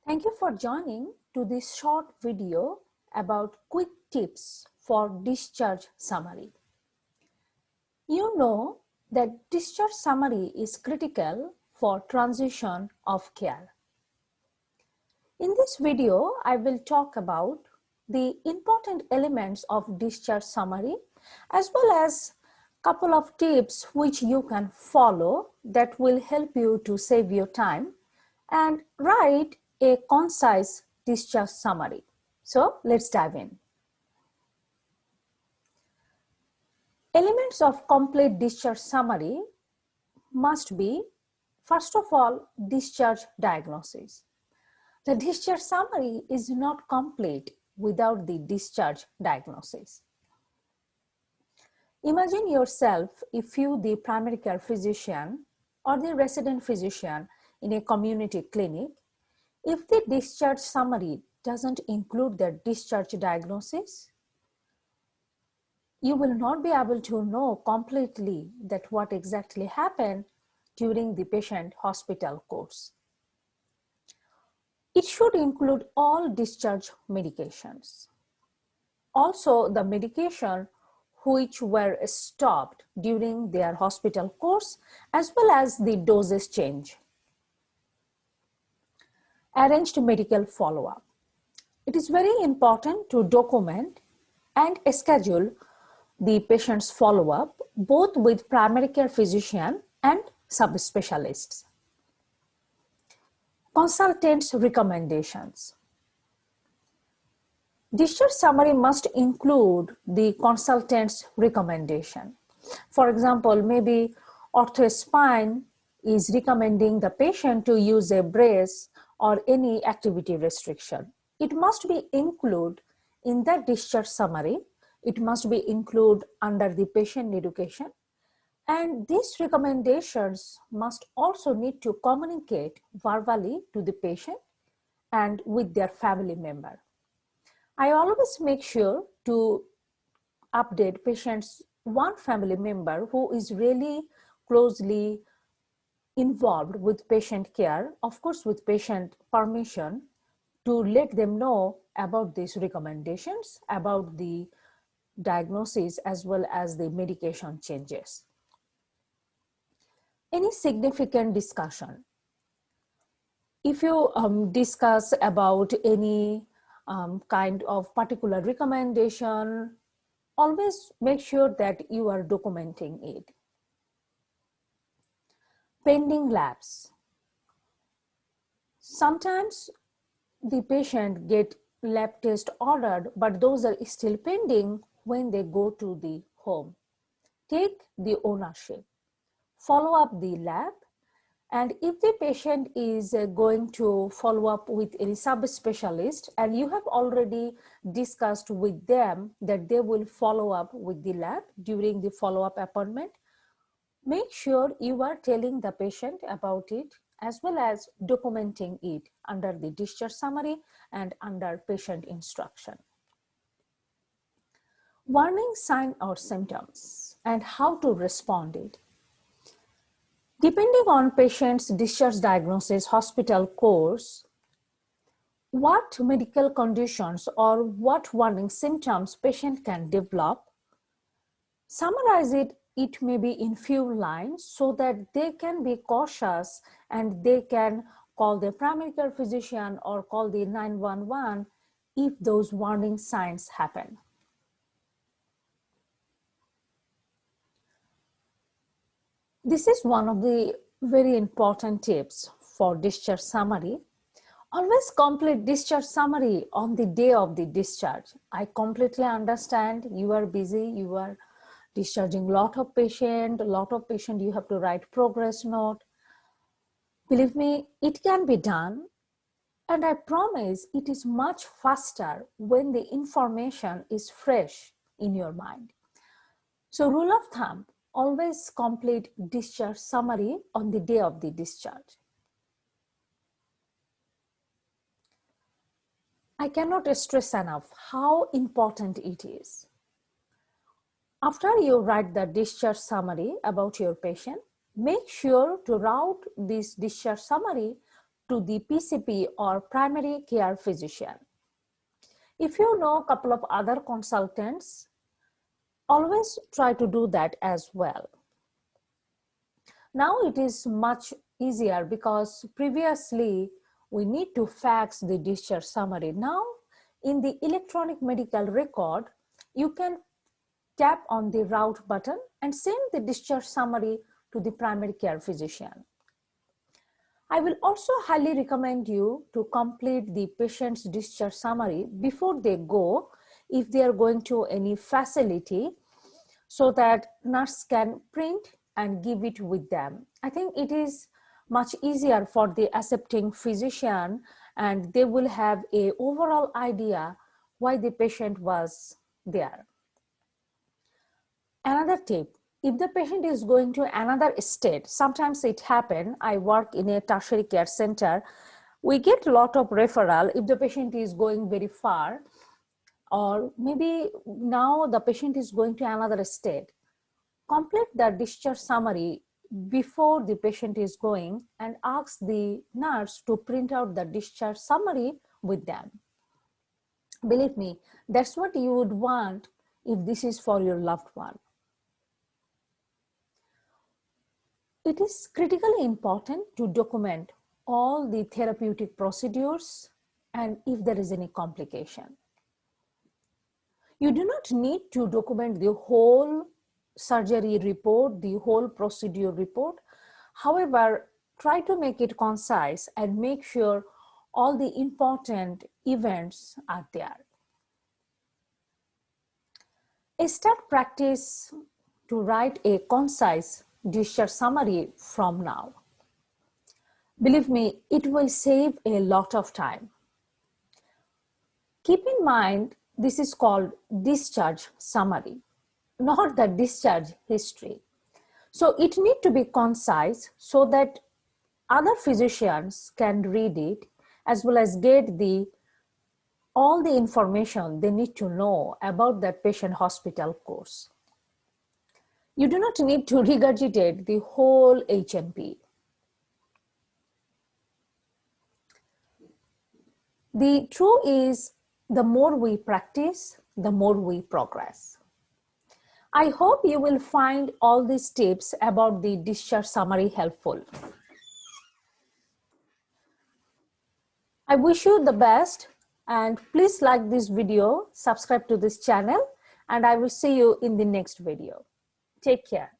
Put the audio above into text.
Thank you for joining to this short video about quick tips for discharge summary. You know that discharge summary is critical for transition of care. In this video, I will talk about the important elements of discharge summary as well as couple of tips which you can follow that will help you to save your time and write a concise discharge summary. So let's dive in. Elements of complete discharge summary must be, first of all, discharge diagnosis. The discharge summary is not complete without the discharge diagnosis. Imagine yourself if you, the primary care physician or the resident physician in a community clinic, if the discharge summary doesn't include the discharge diagnosis, you will not be able to know completely that what exactly happened during the patient hospital course. It should include all discharge medications. Also, the medication which were stopped during their hospital course, as well as the doses change. Arranged medical follow-up. It is very important to document and schedule the patient's follow-up both with primary care physician and subspecialists. Consultant's recommendations. Discharge summary must include the consultant's recommendation. For example, maybe orthospine is recommending the patient to use a brace or any activity restriction. It must be included in the discharge summary. It must be included under the patient education. And these recommendations must also need to communicate verbally to the patient and with their family member. I always make sure to update patients' one family member who is really closely involved with patient care, of course with patient permission, to let them know about these recommendations, about the diagnosis as well as the medication changes. Any significant discussion. If you discuss about any kind of particular recommendation, always make sure that you are documenting it. Pending labs. Sometimes the patient get lab test ordered, but those are still pending when they go to the home. Take the ownership. Follow up the lab, and if the patient is going to follow up with any subspecialist and you have already discussed with them that they will follow up with the lab during the follow-up appointment, make sure you are telling the patient about it as well as documenting it under the discharge summary and under patient instruction. Warning sign or symptoms and how to respond it. Depending on patient's discharge diagnosis, hospital course, what medical conditions or what warning symptoms patient can develop, summarize it. It may be in few lines so that they can be cautious and they can call their primary care physician or call the 911 if those warning signs happen. This is one of the very important tips for discharge summary. Always complete discharge summary on the day of the discharge. I completely understand you are busy, you are discharging a lot of patient you have to write progress note. Believe me, it can be done, and I promise it is much faster when the information is fresh in your mind. So rule of thumb, always complete discharge summary on the day of the discharge. I cannot stress enough how important it is. After you write the discharge summary about your patient, make sure to route this discharge summary to the PCP or primary care physician. If you know a couple of other consultants, always try to do that as well. Now it is much easier because previously we need to fax the discharge summary. Now in the electronic medical record, you can tap on the route button and send the discharge summary to the primary care physician. I will also highly recommend you to complete the patient's discharge summary before they go, if they are going to any facility, so that nurse can print and give it with them. I think it is much easier for the accepting physician, and they will have an overall idea why the patient was there. Another tip, if the patient is going to another state, sometimes it happens, I work in a tertiary care center, we get a lot of referral if the patient is going very far, or maybe now the patient is going to another state. Complete the discharge summary before the patient is going and ask the nurse to print out the discharge summary with them. Believe me, that's what you would want if this is for your loved one. It is critically important to document all the therapeutic procedures and if there is any complication. You do not need to document the whole surgery report, the whole procedure report. However, try to make it concise and make sure all the important events are there. Start practice to write a concise discharge summary from now. Believe me, it will save a lot of time. Keep in mind, this is called discharge summary, not the discharge history. So it needs to be concise so that other physicians can read it as well as get all the information they need to know about that patient hospital course. You do not need to regurgitate the whole H&P. The truth is, the more we practice, the more we progress. I hope you will find all these tips about the discharge summary helpful. I wish you the best, and please like this video, subscribe to this channel, and I will see you in the next video. Take care.